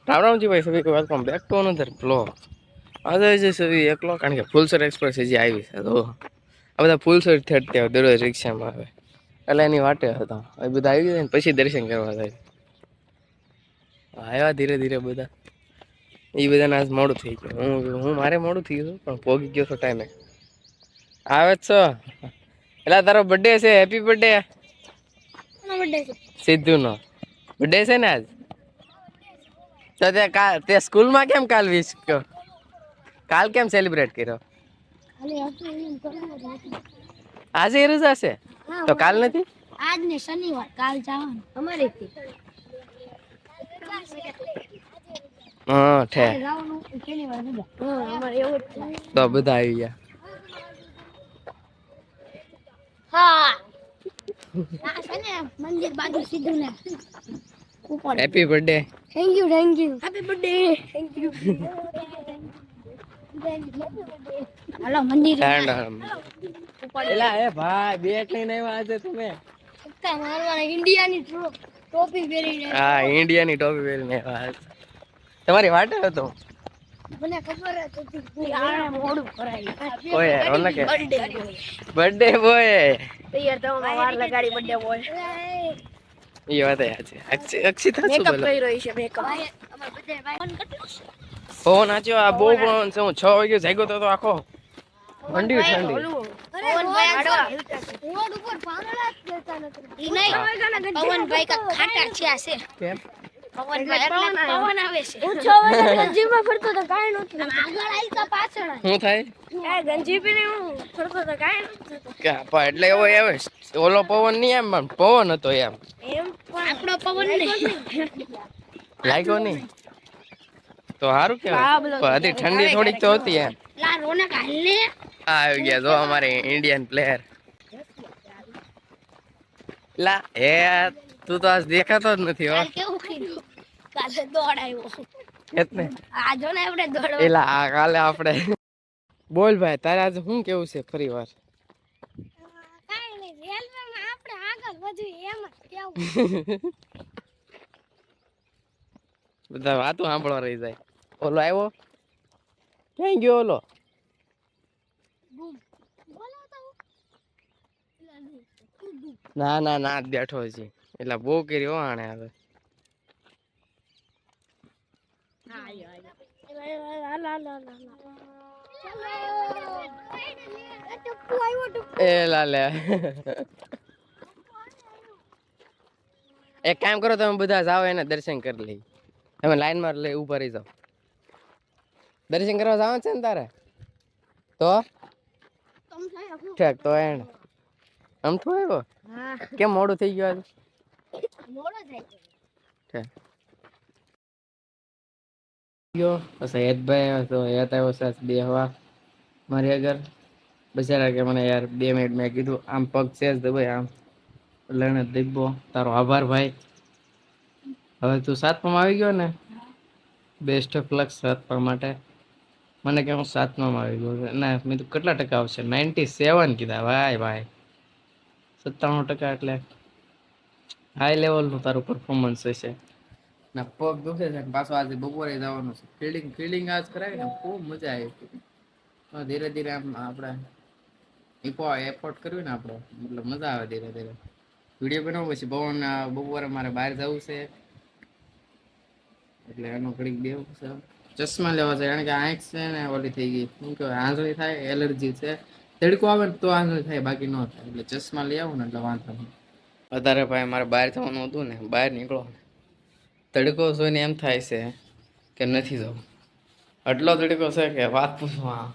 રામ રામજી ભાઈ સભી welcome back to another blog આજે જે સભી એકલો કારણ કે ફૂલસર એક્સપ્રેસ હજી આવી છે તો આ બધા ફૂલસર થયા દરરોજ રિક્ષામાં આવે એટલે એની વાટે હતા એ બધા આવી જાય ને પછી દર્શન કરવા જાય આવ્યા ધીરે ધીરે બધા એ બધાને આજ મોડું થઈ ગયું હું મારે મોડું થઈ ગયું પણ પોગી ગયો છો ટાઈમે આવે જ છો એટલે તારો બર્થડે છે હેપી બર્થડે સિદ્ધુ નો બર્થડે છે ને આજ તો તે સ્કૂલમાં કેમ કાલ વિશ કર્યો કાલ કેમ સેલિબ્રેટ કર્યો આજે એ રજા છે તો કાલ નથી આજ ને શનિવાર કાલ જવાનું અમારે હા ઠે શનિવાર અમારે એવું જ તો બધા આવી ગયા હા છે ને મંદિર બાજુ સીધું ને happy birthday thank you happy birthday thank you હાલો મંદિર એલા એ ભાઈ બેટ લઈને આવ્યા આજે તમે સત્તા મારવાના ઇન્ડિયાની ટોપી પહેરીને હા ઇન્ડિયાની ટોપી પહેરીને આવ્યા તમારી વાટે હતો મને ખબર હતી આ મોડું કરાવી ઓય રોનકે બર્થડે બોય તૈયાર થવામાં વાર લગાડી બર્થડે બોય એ વાત છે અક્ષિતા શું મેકઅપ બોલો કરી રહી છે મેકઅપ અમાર બર્થડે ભાઈ ફોન નાચ્યો આ બહુ ફોન છે હું 6 વાગે જાગ્યો તો આખો ઠંડી ઠંડી રોડ ઉપર પાંદડા જ દેતા નથી ઈ નહીં પવનભાઈ કા ખાટા છ્યા છે કેમ પવનભાઈ એટલે પવન આવે છે હું 6 વાગે ગંજીમાં ફરતો તો કાઈ નહોતું આગળ આવી તો પાછળ શું થાય એ ગંજી પીને હું ફરતો તો કાઈ નહોતું કે પણ એટલે એવો આવે ઓલો પવન નહીં એમ પણ પવન હતો એમ આપણો પવન નહીં લાગ્યો નહીં તો સારું કેવાય હતી ઠંડી થોડીક તો હતી એમ લા રોનક હાલે આવી ગયા જો અમારે ઇન્ડિયન પ્લેયર લા એ તું તો આજ દેખાતો જ નથી હો કેવું કર્યું કાલે દોડાયો એટલે આ જો ને આપણે દોડવા એલા આ કાલે આપણે બોલ ભાઈ તારે આજે શું કેવું છે ફરી વાર કાઈ નહીં રેલવેમાં આપણે આગળ વધ્યું એમ જ કેવું બધા વાતો સાંભળવા રહી જાય ઓલો આવ્યો ક્યાં ગયો ઓલો ના ના ના બેઠો છે એટલે બહુ કર્યો આણે હવે એ લાલે એક કામ કરો તમે બધા જાઓ એને દર્શન કરી લઈ તમે લાઈનમાં લઈ ઉભા રહી જાઓ દર્શન કરવા જવાનું છે ને તારે તો ઠેક તો એને આમ તો આવ્યો કેમ મોડું થઈ ગયું આજે ગયો પછી હેતભાઈ તો હેત આવ્યો છે બેહવા મારી આગળ બચારા કે મને યાર 2 મિનિટ મેં કીધું આમ પગ છે જ ભાઈ આમ લઈને દીબો તારો આભાર ભાઈ હવે તું 7માં આવી ગયો ને બેસ્ટ ઓફ લક 7 માટે મને કે હું 7માં આવી ગયો ના મેં તો કેટલા ટકા આવશે 97 કીધા ભાઈ 97% એટલે હાઈ લેવલનું તારું પરફોર્મન્સ હશે ના પગ દુખે છે પાછો આજે બપોરે જવાનું છે ફિલ્ડિંગ આજ કરાવી ને ખૂબ મજા આવી ધીરે ધીરે આમ આપણે એફોર્ટ કર્યું ને આપણે એટલે મજા આવે ધીરે ધીરે વિડીયો બનાવો પછી બપોરે મારે બહાર જવું છે એટલે એનો ઘડીક દેવું છે ચશ્મા લેવા છે કારણ કે આંખ છે ને ઓલી થઈ ગઈ શું કહેવાય આંધળી થાય એલર્જી છે તડકો આવે ને તો આંધળી થાય બાકી ન થાય એટલે ચશ્મા લઈ આવું ને એટલે વાંધો નહીં વધારે ભાઈ મારે બહાર જવાનું હતું ને બહાર નીકળો તડકો જોઈને એમ થાય છે કે નથી જવું આટલો તડકો છે કે વાત પૂછવા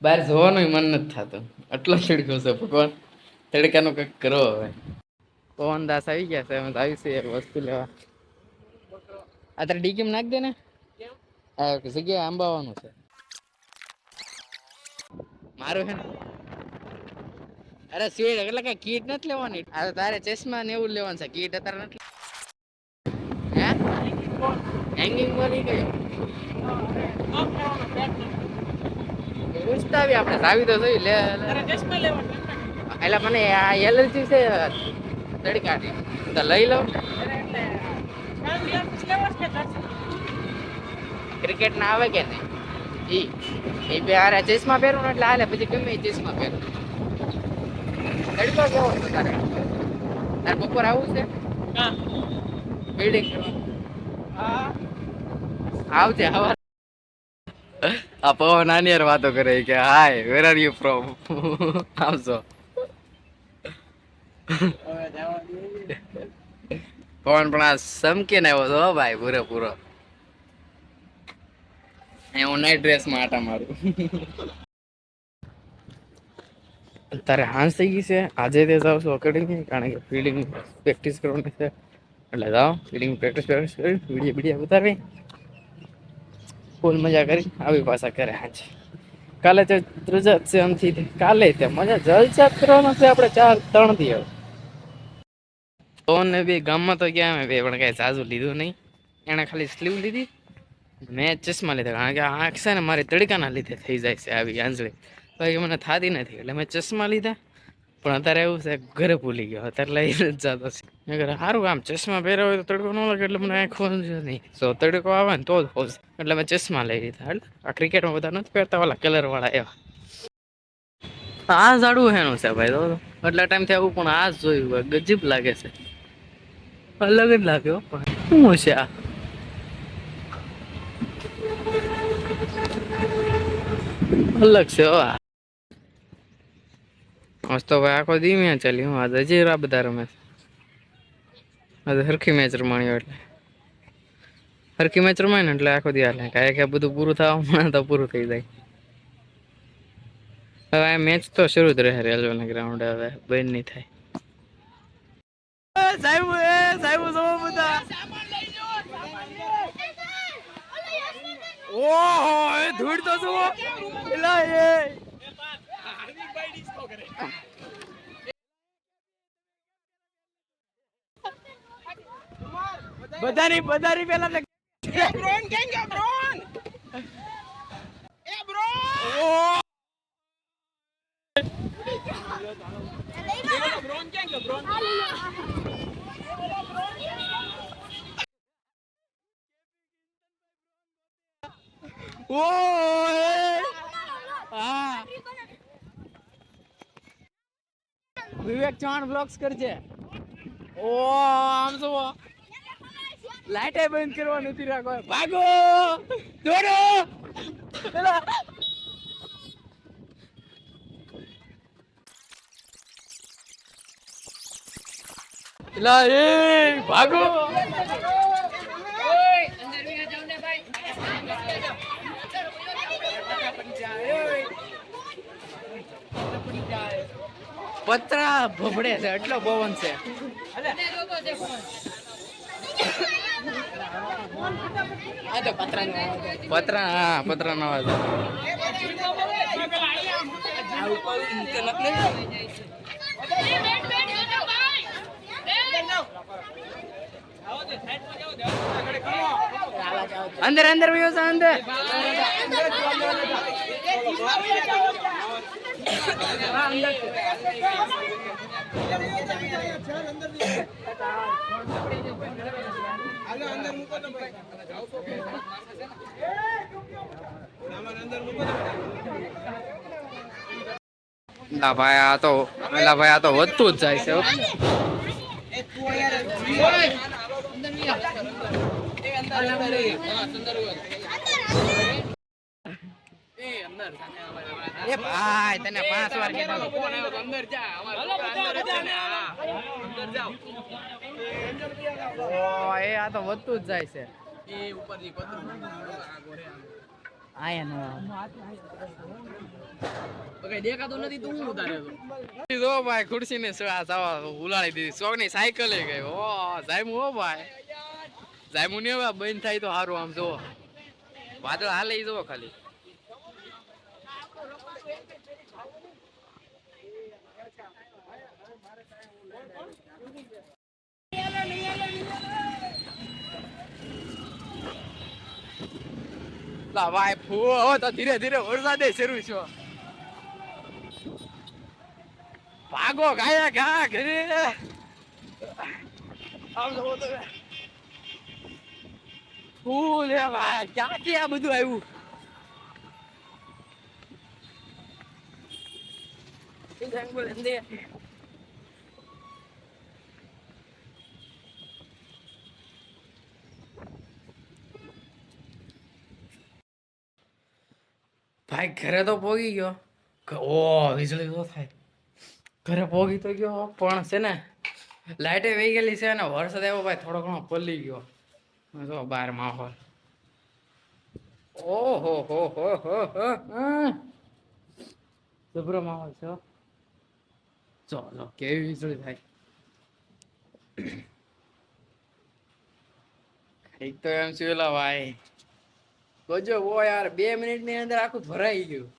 બહાર જવાનું મન નથી થતું આટલો તડકો છે ભગવાન તડકાનું કંઈક કરો હવે પવન દાસ આવી ગયા છે અમે આવી છે એક વસ્તુ લેવા અત્યારે ડીકેમ નાખ દે ને જગ્યાએ આંબાવાનું છે મારું હે ને અરે સીડ એટલે કઈ કીટ નથી લેવાની આ તારે ચશ્મા ને એવું લેવાનું છે કીટ અત્યારે નથી હે હેંગિંગ બોલી ગયો પૂછતા આવી આપણે સાવી તો જોઈ લે એટલે મને આ એલર્જી છે તડકાની તો લઈ લઉં ક્રિકેટ ના આવે કે નહીં એ બે હારે ચશ્મા પહેરું એટલે હાલે, પછી ગમે એ ચશ્મા પહેરું. તડકો કેવો હતો તારે? તારે બપોર આવું છે બિલ્ડિંગ આવજે હવા. આ પવન નાની યાર વાતો કરે કે હાય વેર આર યુ ફ્રોમ આવજો. પવન પણ આ સમકીને આવ્યો હતો ભાઈ પૂરેપૂરો. હું નાઈટ ડ્રેસમાં આટા મારું. તારે હાંસ થઈ ગઈ છે આજે તે જાવ છો એકેડમી, કારણ કે ફિલ્ડિંગ પ્રેક્ટિસ કરવાની છે એટલે જાઓ ફિલ્ડિંગ પ્રેક્ટિસ કરી વિડીયો બીડીયો ઉતારી ફૂલ મજા કરી આવી પાછા કરે હાંજે. કાલે તો રજા છે આમથી કાલે તે મજા જલસા કરવાના છે આપણે 3 દિવસ. પવન બી ગામમાં તો ગયા અમે બે પણ કઈ સાજુ લીધું નહીં, એને ખાલી સ્લીવ લીધી, મેં ચશ્મા લીધા કારણ કે આંખ છે ને મારી તડકાના લીધે થઈ જાય છે આવી આંજળી, બાકી મને થતી નથી એટલે મેં ચશ્મા લીધા. પણ અત્યારે એવું છે ઘરે ભૂલી ગયો, અત્યારે લઈ જ જતો છે. સારું આમ ચશ્મા પહેર્યા હોય તો તડકો ન લાગે એટલે મને આંખો નહીં, તો તડકો આવે ને તો જ હોશે એટલે મેં ચશ્મા લઈ લીધા. એટલે આ ક્રિકેટમાં બધા નથી પહેરતા ઓલા કલર વાળા એવા. આ ઝાડવું હેનું છે ભાઈ, તો એટલા ટાઈમથી આવું પણ આ જ જોયું હોય, ગજબ લાગે છે, અલગ જ લાગ્યો. શું છે આ? અલગ છે મસ્ત ભાઈ. આખો દી મેચ ચાલી હું આજે હજી આ બધા રમે આજે હરખી મેચ રમાણી એટલે હરખી મેચ રમાય ને એટલે આખો દી હાલે, કાંઈ કે બધું પૂરું થવા તો પૂરું થઈ જાય. હવે આ મેચ તો શરૂ જ રહે રેલવેના ગ્રાઉન્ડ, હવે બંધ નહીં થાય. સાહેબ સાહેબ બધા ઓહો એ ધૂળ તો જુઓ એલા એ બધાની પેલા બ્રોન કેમ ગયો બ્રોન એ બ્રોન બ્રોન કેમ ગયો બ્રોન વિવેક ચૌહાણ બ્લોગ્સ કરજે. ઓ આમ જો લાઈટ બંધ કરવા નથી રાખો, ભાગો દોડો લા એ ભાગો. પતરા ભભડે છે એટલો પવન છે. પતરા નો અવાજ. અંદર અંદર વ્યવ અંદર ભાઈ આ તો વધતું જ જાય છે. એ ભાઈ તને 5 વાર કીધું ફોન આવ્યો તો અંદર જા, અંદર જાવ. ઓ એ આ તો વધતું જ જાય છે. એ ઉપરથી પતરું આયા નો કઈ દેખાતો નથી, તું હું ઉતારે તો જો ભાઈ ખુરશી ને ઉલાડી દીધી. શોખ ની સાયકલ ગઈ. ઓ જાયમુ હો ભાઈ, જાયમુ ને હવે બંધ થાય તો સારું. આમ જો વાદળ હાલે જો ખાલી. ભાઈ ફૂ તો ધીરે ધીરે વરસાદે શરૂ છો. ભાગો ગાયા ઘા ઘરે આમ તો ફૂલ હે ભાઈ, ક્યાંથી આ બધું આવ્યું? ભાઈ ઘરે તો પોગી ગયો. ઓ વીજળી તો થાય. ઘરે પોગી તો ગયો પણ છે ને લાઈટે વહી ગયેલી છે ને વરસાદ આવ્યો ભાઈ થોડો ઘણો પલી ગયો. જો બાર માહોલ. ઓહો હો. જબરો માહોલ છે હો. જો કેવી વીજળી થાય. એક તો એમ છું ભાઈ. ગજો ઓ યાર 2 મિનિટ ની અંદર આખું ભરાઈ ગયું.